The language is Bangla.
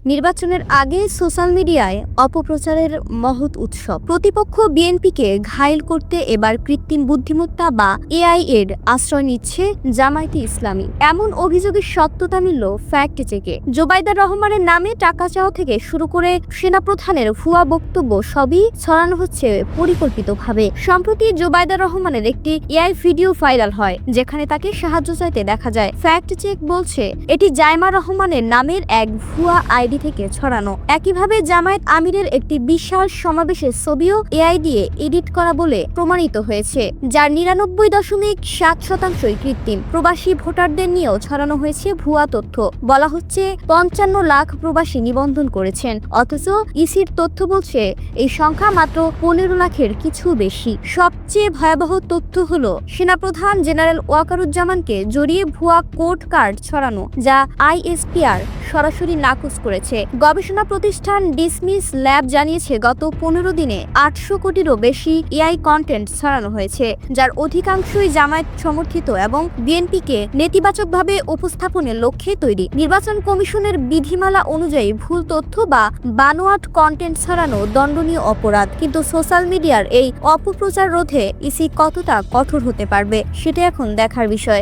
নির্বাচনের আগে সোশ্যাল মিডিয়ায় অপপ্রচারের মহৎ উৎসব। প্রতিপক্ষ বিএনপিকে ঘায়েল করতে এবার কৃত্রিম বুদ্ধিমত্তা বা এআই এর আশ্রয় নিচ্ছে জামায়াতে ইসলামী। এমন অভিযোগের সত্যতা মিলল ফ্যাক্ট চেকে। জোবাইদা রহমানের নামে টাকা চাওয়া থেকে শুরু করে সেনাপ্রধানের ভুয়া বক্তব্য সবই ছড়ানো হচ্ছে পরিকল্পিতভাবে। সম্প্রতি জোবাইদা রহমানের একটি এআই ভিডিও ভাইরাল হয়, যেখানে তাকে সাহায্য চাইতে দেখা যায়। ফ্যাক্ট চেক বলছে এটি জাইমা রহমানের নামের এক ভুয়া আইডি থেকে ছড়ানো। একইভাবে জামায়াত আমিরের একটি বিশাল সমাবেশের ছবিও এআই দিয়ে এডিট করা বলে প্রমাণিত হয়েছে, যার 99.7% কৃত্রিম। প্রবাসী ভোটারদের নিয়েও ছড়ানো হয়েছে ভুয়া তথ্য। বলা হচ্ছে 55 লাখ প্রবাসী নিবন্ধন করেছেন, অথচ ইসির তথ্য বলছে এই সংখ্যা মাত্র 15 লাখের কিছু বেশি। সবচেয়ে ভয়াবহ তথ্য হলো সেনাপ্রধান জেনারেল ওয়াকারুজ্জামানকে জড়িয়ে ভুয়া কোড কার্ড ছড়ানো, যা আইএসপিআর সরাসরি নাকচ করেছে। গবেষণা প্রতিষ্ঠান ডিসমিস ল্যাব জানিয়েছে গত 15 দিনে 800 কোটিরও বেশি এআই কন্টেন্ট ছড়ানো হয়েছে, যার অধিকাংশই জামায়াত সমর্থিত এবং বিএনপিকে নেতিবাচকভাবে উপস্থাপনের লক্ষ্যে তৈরি। নির্বাচন কমিশনের বিধিমালা অনুযায়ী ভুল তথ্য বা বানোয়াট কন্টেন্ট ছড়ানো দণ্ডনীয় অপরাধ। কিন্তু সোশ্যাল মিডিয়ার এই অপপ্রচার রোধে ইসি কতটা কঠোর হতে পারবে, সেটা এখন দেখার বিষয়।